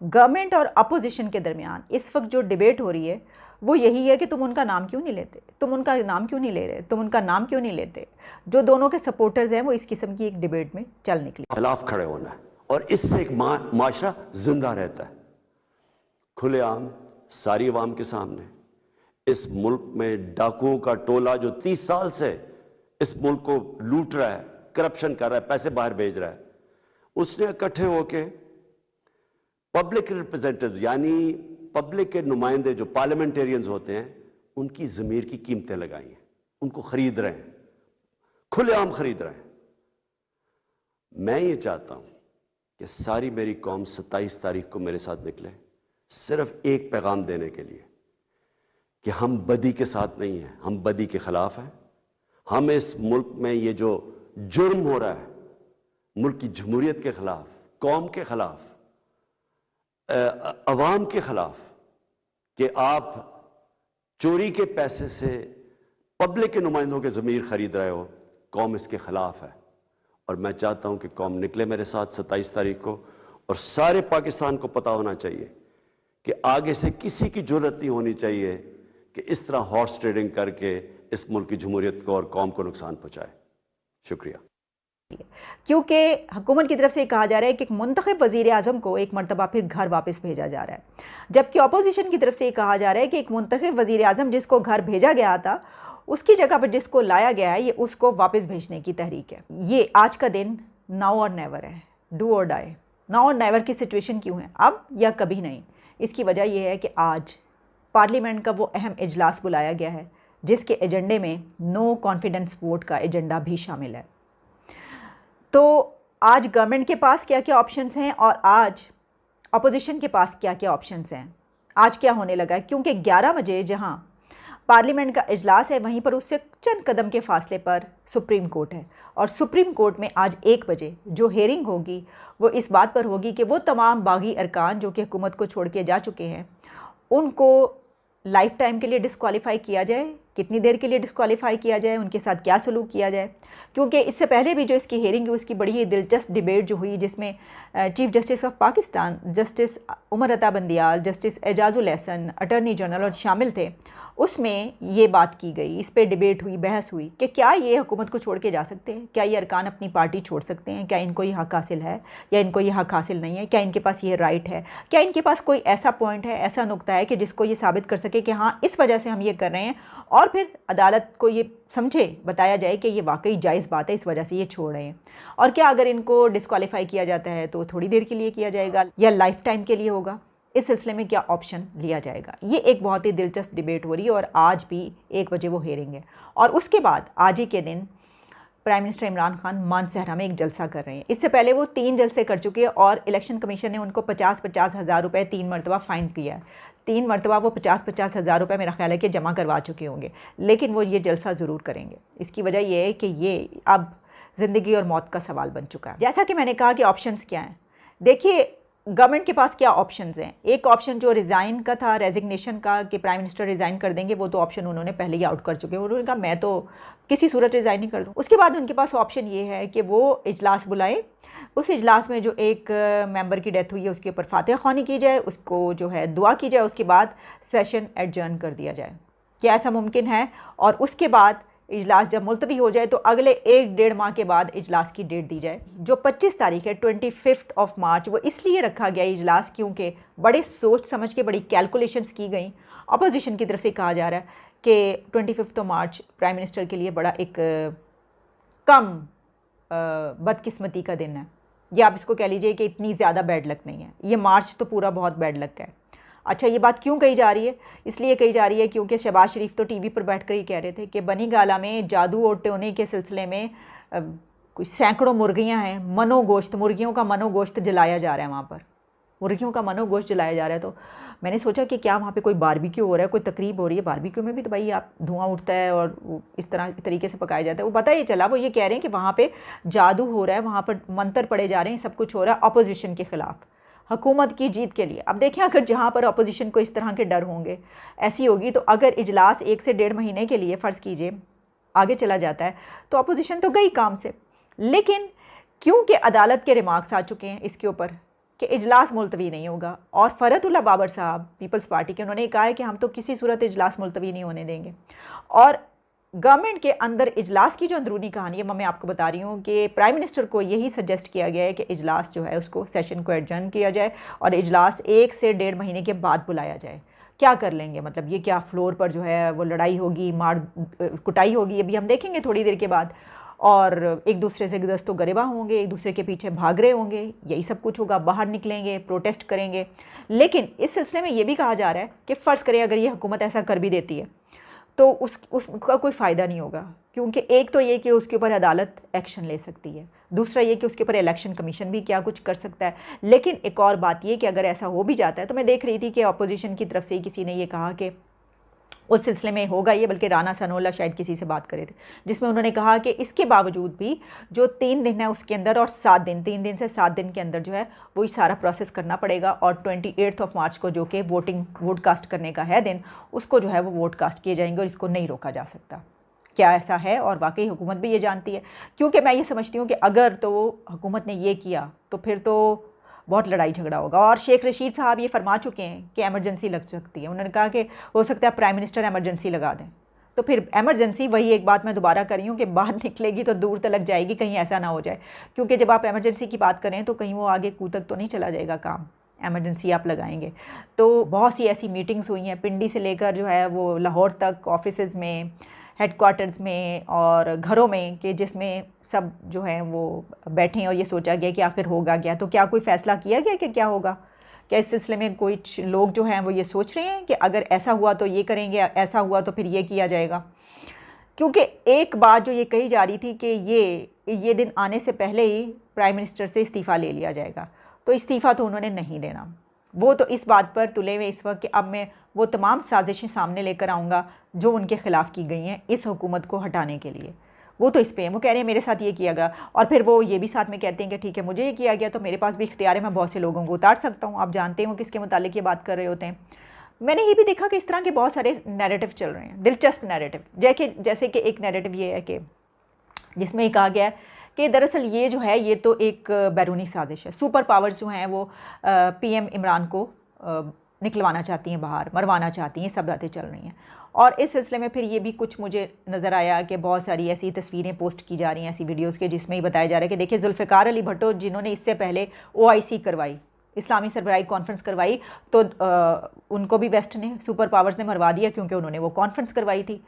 Government और opposition के दरमियान इस वक्त जो डिबेट हो रही है वो यही है कि तुम उनका नाम क्यों नहीं लेते, तुम उनका नाम क्यों नहीं ले रहे, तुम उनका नाम क्यों नहीं लेते। जो दोनों के सपोर्टर्स हैं वो इस किस्म की एक डिबेट में चल निकले। खिलाफ खड़े होना है और इससे एक माशरा जिंदा रहता है। खुलेआम सारी अवाम के सामने इस मुल्क में डाकुओं का टोला जो 30 साल से इस मुल्क को लूट रहा है, करप्शन कर रहा है, पैसे बाहर भेज रहा है, उसने इकट्ठे होके पब्लिक रिप्रेजेंटेटिव्स यानी पब्लिक के नुमाइंदे जो पार्लियामेंटेरियंस होते हैं उनकी ज़मीर की कीमतें लगाई हैं, उनको खरीद रहे हैं, खुलेआम खरीद रहे हैं। मैं ये चाहता हूं कि सारी मेरी कौम 27 तारीख को मेरे साथ निकले, सिर्फ एक पैगाम देने के लिए कि हम बदी के साथ नहीं हैं, हम बदी के खिलाफ हैं। हम इस मुल्क में ये जो जुर्म हो रहा है मुल्क की जमहूरियत के खिलाफ, कौम के खिलाफ, अवाम के खिलाफ, कि आप चोरी के पैसे से पब्लिक के नुमाइंदों के ज़मीर खरीद रहे हो, कौम इसके खिलाफ है। और मैं चाहता हूं कि कौम निकले मेरे साथ 27 तारीख को, और सारे पाकिस्तान को पता होना चाहिए कि आगे से किसी की जरूरत नहीं होनी चाहिए कि इस तरह हॉर्स ट्रेडिंग करके इस मुल्क की जमहूरियत को और कौम को नुकसान पहुंचाए। शुक्रिया। क्योंकि हुकूमत की तरफ से कहा जा रहा है कि मुंतखब वज़ीर आज़म को एक मरतबा फिर घर वापस भेजा जा रहा है, जबकि अपोजिशन की तरफ से कहा जा रहा है कि एक मुंतखब वज़ीर आज़म जिसको घर भेजा गया था उसकी जगह पर जिसको लाया गया है ये उसको वापस भेजने की तहरीक है। ये आज का दिन नाउ और नेवर है, डू और डाई। नाउ और नेवर की सिचुएशन क्यों है, अब या कभी नहीं। इसकी वजह यह है कि आज पार्लियामेंट का वो अहम इजलास बुलाया गया है जिसके एजेंडे में नो कॉन्फिडेंस वोट का एजेंडा भी शामिल है। तो आज गवर्नमेंट के पास क्या क्या ऑप्शंस हैं और आज अपोजिशन के पास क्या क्या ऑप्शंस हैं। आज क्या होने लगा है, क्योंकि 11 बजे जहां पार्लियामेंट का इजलास है वहीं पर उससे चंद कदम के फासले पर सुप्रीम कोर्ट है, और सुप्रीम कोर्ट में आज 1 बजे जो हेयरिंग होगी वो इस बात पर होगी कि वो तमाम बागी अरकान जो कि हुकूमत को छोड़ के जा चुके हैं उनको लाइफ टाइम के लिए डिस्क्वालीफाई किया जाए, कितनी देर के लिए डिस्क्वालीफाई किया जाए, उनके साथ क्या सलूक किया जाए। क्योंकि इससे पहले भी जो इसकी हेयरिंग है उसकी बड़ी ही दिलचस्प डिबेट जो हुई जिसमें chief justice of Pakistan justice Umar Ata Bandial, justice Ijazul Ahsan, attorney general और शामिल थे, उसमें ये बात की गई, इस पर डिबेट हुई, बहस हुई कि क्या ये हुकूमत को छोड़ के जा सकते हैं, क्या ये अरकान अपनी पार्टी छोड़ सकते हैं, क्या इनको ये हक़ हासिल है या इनको ये हक़ हासिल नहीं है, क्या इनके पास ये राइट है, क्या इनके पास कोई ऐसा पॉइंट है, ऐसा नुक्ता है कि जिसको ये साबित कर सके कि हाँ इस वजह से हम ये कर रहे हैं, और फिर अदालत को ये समझे, बताया जाए कि ये वाकई जायज़ बात है, इस वजह से ये छोड़ रहे हैं। और क्या अगर इनको डिस्क्वालीफाई किया जाता है तो थोड़ी देर के लिए किया जाएगा या लाइफ टाइम के लिए होगा, इस सिलसिले में क्या ऑप्शन लिया जाएगा। ये एक बहुत ही दिलचस्प डिबेट हो रही है और आज भी 1 बजे वो हेयरिंग है। और उसके बाद आज ही के दिन प्राइम मिनिस्टर इमरान खान मानसहरा में एक जलसा कर रहे हैं। इससे पहले वो 3 जलसे कर चुके हैं और इलेक्शन कमीशन ने उनको 50-50 हज़ार रुपये 3 मरतबा फ़ाइन किया है। 3 मरतबा वो 50-50 हज़ार रुपये मेरा ख्याल है कि जमा करवा चुके होंगे, लेकिन वो ये जलसा ज़रूर करेंगे। इसकी वजह यह है कि ये अब ज़िंदगी और मौत का सवाल बन चुका है। जैसा कि मैंने कहा कि ऑप्शंस क्या हैं, देखिए गवर्नमेंट के पास क्या ऑप्शंस हैं। एक ऑप्शन जो रिज़ाइन का था, रेजिग्नेशन का, कि प्राइम मिनिस्टर रिज़ाइन कर देंगे, वो तो ऑप्शन उन्होंने पहले ही आउट कर चुके हैं। उन्होंने कहा मैं तो किसी सूरत रिज़ाइन नहीं कर दूँ। उसके बाद उनके पास ऑप्शन ये है कि वो इजलास बुलाएं, उस इजलास में जो एक मेंबर की डेथ हुई है उसके ऊपर फातिहा ख़्वानी की जाए, उसको जो है दुआ की जाए, उसके बाद सेशन एडजर्न कर दिया जाए। क्या ऐसा मुमकिन है? और उसके बाद इजलास जब मुलतवी हो जाए तो अगले 1-1.5 माह के बाद इजलास की डेट दी जाए। जो 25 तारीख है 25 मार्च, वो इसलिए रखा गया इजलास क्योंकि बड़े सोच समझ के बड़ी कैलकुलेशंस की गई। अपोजिशन की तरफ से कहा जा रहा है कि 25 मार्च प्राइम मिनिस्टर के लिए बड़ा एक कम बदकिस्मती का दिन है, या आप इसको कह लीजिए कि इतनी ज़्यादा बैड लक नहीं है। ये मार्च तो पूरा बहुत बैड लक है। अच्छा, ये बात क्यों कही जा रही है? इसलिए कही जा रही है क्योंकि शहबाज शरीफ तो टीवी पर बैठकर ही कह रहे थे कि बनी गाला में जादू और टोने के सिलसिले में कुछ सैकड़ों मुर्गियां हैं, मनोगोश्त, मुर्गियों का मनोगोश्त जलाया जा रहा है, वहाँ पर मुर्गियों का मनोगोश्त जलाया जा रहा है। तो मैंने सोचा कि क्या वहाँ पे कोई बारबेक्यू हो रहा है, कोई तकरीब हो रही है। बारबेक्यू में भी तो भाई आप धुआं उठता है और इस तरीके से पकाया जाता है। वो पता ही चला, वो ये कह रहे हैं कि वहाँ पे जादू हो रहा है, वहाँ पर मंत्र पड़े जा रहे हैं, सब कुछ हो रहा है अपोजिशन के ख़िलाफ़, हुकूमत की जीत के लिए। अब देखें, अगर जहाँ पर अपोजिशन को इस तरह के डर होंगे, ऐसी होगी, तो अगर इजलास 1 से 1.5 महीने के लिए फ़र्ज़ कीजिए आगे चला जाता है तो अपोजिशन तो गई काम से। लेकिन क्योंकि अदालत के रिमार्क्स आ चुके हैं इसके ऊपर कि इजलास मुलतवी नहीं होगा। और फ़रहतुल्लाह बाबर साहब पीपल्स पार्टी के, उन्होंने कहा है कि हम तो किसी सूरत इजलास मुलतवी नहीं होने देंगे। और गवर्नमेंट के अंदर इजलास की जो अंदरूनी कहानी है मैं आपको बता रही हूँ कि प्राइम मिनिस्टर को यही सजेस्ट किया गया है कि इजलास जो है उसको सेशन को एडजर्न किया जाए और इजलास 1 से 1.5 महीने के बाद बुलाया जाए। क्या कर लेंगे, मतलब ये क्या फ्लोर पर जो है वो लड़ाई होगी, मार कुटाई होगी, अभी हम देखेंगे थोड़ी देर के बाद। और एक दूसरे से दस्तो गरेबा होंगे, एक दूसरे के पीछे भाग रहे होंगे, यही सब कुछ होगा। बाहर निकलेंगे, प्रोटेस्ट करेंगे। लेकिन इस सिलसिले में ये भी कहा जा रहा है कि फ़र्ज़ करें अगर ये हुकूमत ऐसा कर भी देती है तो उसका कोई फ़ायदा नहीं होगा, क्योंकि एक तो ये कि उसके ऊपर अदालत एक्शन ले सकती है, दूसरा ये कि उसके ऊपर इलेक्शन कमीशन भी क्या कुछ कर सकता है। लेकिन एक और बात ये कि अगर ऐसा हो भी जाता है तो मैं देख रही थी कि अपोजिशन की तरफ से ही किसी ने ये कहा कि उस सिलसिले में होगा ये, बल्कि राना सनाउल्लाह शायद किसी से बात करे थे, जिसमें उन्होंने कहा कि इसके बावजूद भी जो 3 दिन है उसके अंदर और 7 दिन, 3 दिन से 7 दिन के अंदर जो है वो सारा प्रोसेस करना पड़ेगा। और 28 मार्च को जो कि वोट कास्ट करने का है दिन, उसको जो है वो वोट कास्ट किए जाएंगे और इसको नहीं रोका जा सकता। क्या ऐसा है? और वाकई हुकूमत भी ये जानती है, क्योंकि मैं ये समझती हूँ कि अगर तो हुकूमत ने ये किया तो फिर तो बहुत लड़ाई झगड़ा होगा। और शेख रशीद साहब ये फरमा चुके हैं कि एमरजेंसी लग सकती है। उन्होंने कहा कि हो सकता है प्राइम मिनिस्टर एमरजेंसी लगा दें। तो फिर एमरजेंसी, वही एक बात मैं दोबारा कर रही हूँ कि बाहर निकलेगी तो दूर तक जाएगी, कहीं ऐसा ना हो जाए। क्योंकि जब आप एमरजेंसी की बात करें तो कहीं वो आगे कूद तक तो नहीं चला जाएगा काम, एमरजेंसी आप लगाएंगे। तो बहुत सी ऐसी मीटिंग्स हुई हैं, पिंडी से लेकर जो है वो लाहौर तक, ऑफिसेज़ में, हेडक्वार्टर्स में और घरों में, कि जिसमें सब जो हैं वो बैठे हैं और ये सोचा गया कि आखिर होगा क्या। तो क्या कोई फ़ैसला किया गया कि क्या होगा? क्या इस सिलसिले में कोई लोग जो हैं वो ये सोच रहे हैं कि अगर ऐसा हुआ तो ये करेंगे, ऐसा हुआ तो फिर ये किया जाएगा? क्योंकि एक बात जो ये कही जा रही थी कि ये दिन आने से पहले ही प्राइम मिनिस्टर से इस्तीफ़ा ले लिया जाएगा, तो इस्तीफ़ा तो उन्होंने नहीं देना। वो तो इस बात पर तुले हुए इस वक्त कि अब मैं वो तमाम साजिशें सामने लेकर आऊँगा जो उनके ख़िलाफ़ की गई हैं इस हुकूमत को हटाने के लिए। वो तो इस पे हैं, वो कह रहे हैं मेरे साथ ये किया गया, और फिर वो ये भी साथ में कहते हैं कि ठीक है मुझे ये किया गया तो मेरे पास भी इख्तियार है, मैं बहुत से लोगों को उतार सकता हूँ। आप जानते हो किसके मुतालिक ये बात कर रहे होते हैं। मैंने ये भी देखा कि इस तरह के बहुत सारे नैरेटिव चल रहे हैं, दिलचस्प नैरेटिव। जैसे कि एक नैरेटिव ये है कि जिसमें कहा गया है कि दरअसल ये जो है ये तो एक बैरूनी साजिश है। सुपर पावर्स जो हैं वो PM इमरान को निकलवाना चाहती हैं बाहर, मरवाना चाहती हैं, सब बातें चल रही हैं। और इस सिलसिले में फिर ये भी कुछ मुझे नज़र आया कि बहुत सारी ऐसी तस्वीरें पोस्ट की जा रही हैं, ऐसी वीडियोस के, जिसमें ही बताया जा रहा है कि देखिए जुल्फ़िकार अली भुट्टो जिन्होंने इससे पहले OIC करवाई, इस्लामी सरबराही कॉन्फ्रेंस करवाई, तो उनको भी वेस्ट ने, सुपर पावर्स ने मरवा दिया क्योंकि उन्होंने वो कॉन्फ्रेंस करवाई थी।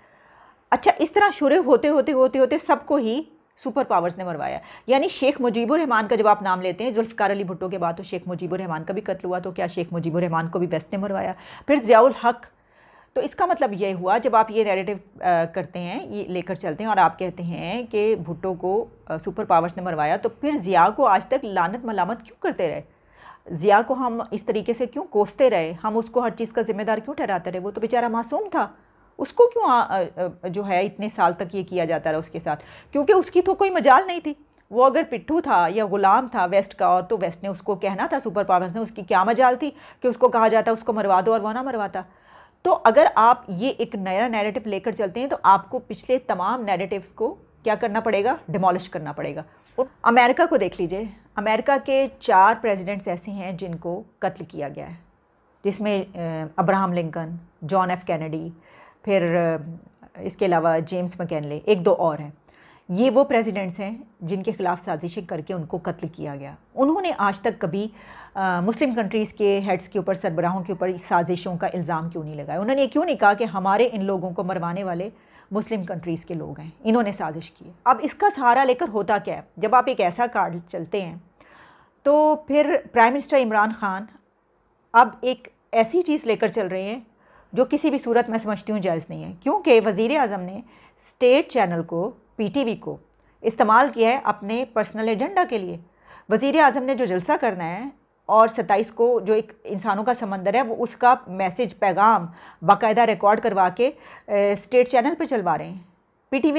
अच्छा, इस तरह शुरू होते सबको ही सुपर पावर्स ने मरवाया। यानी शेख मुजीबुर रहमान का जब आप नाम लेते हैं जुल्फ़िकार अली भुट्टो के बाद, तो शेख मुजीबुर रहमान का भी कत्ल हुआ, तो क्या शेख मुजीबुर रहमान को भी वेस्ट ने मरवाया? फिर ज़ियाउल हक। तो इसका मतलब ये हुआ, जब आप ये नैरेटिव करते हैं, ये लेकर चलते हैं और आप कहते हैं कि भुट्टो को सुपर पावर्स ने मरवाया, तो फिर ज़िया को आज तक लानत मलामत क्यों करते रहे? ज़िया को हम इस तरीके से क्यों कोसते रहे? हम उसको हर चीज़ का ज़िम्मेदार क्यों ठहराते रहे? वो तो बेचारा मासूम था, उसको क्यों जो है इतने साल तक ये किया जाता रहा उसके साथ? क्योंकि उसकी तो कोई मजाल नहीं थी। वो अगर पिट्ठू था या ग़ुलाम था वेस्ट का, और तो वेस्ट ने उसको कहना था, सुपर पावर्स ने, उसकी क्या मजाल थी कि उसको कहा जाता उसको मरवा दो और वो ना मरवाता। तो अगर आप ये एक नया नैरेटिव लेकर चलते हैं तो आपको पिछले तमाम नैरेटिव को क्या करना पड़ेगा? डिमोलिश करना पड़ेगा। अमेरिका को देख लीजिए, अमेरिका के 4 प्रेसिडेंट्स ऐसे हैं जिनको कत्ल किया गया है, जिसमें Abraham Lincoln, John F Kennedy, फिर इसके अलावा जेम्स मैकिनले, 1-2 और हैं। ये वो प्रेसिडेंट्स हैं जिनके ख़िलाफ़ साजिशें करके उनको कत्ल किया गया। उन्होंने आज तक कभी मुस्लिम कंट्रीज़ के हेड्स के ऊपर, सरबराहों के ऊपर साजिशों का इल्ज़ाम क्यों नहीं लगाया? उन्होंने ये क्यों नहीं कहा कि हमारे इन लोगों को मरवाने वाले मुस्लिम कंट्रीज़ के लोग हैं, इन्होंने साजिश की है? अब इसका सहारा लेकर होता क्या है? जब आप एक ऐसा कार्ड चलते हैं तो फिर प्राइम मिनिस्टर इमरान खान अब एक ऐसी चीज़ लेकर चल रहे हैं जो किसी भी सूरत में समझती हूँ जायज़ नहीं है, क्योंकि वज़ीर आज़म ने स्टेट चैनल को, PTV को इस्तेमाल किया है अपने पर्सनल एजेंडा के लिए। वज़ीर आज़म ने जो जलसा करना है और 27 को जो एक इंसानों का समंदर है, वो उसका मैसेज, पैगाम बाकायदा रिकॉर्ड करवा के स्टेट चैनल पर चलवा रहे हैं। PTV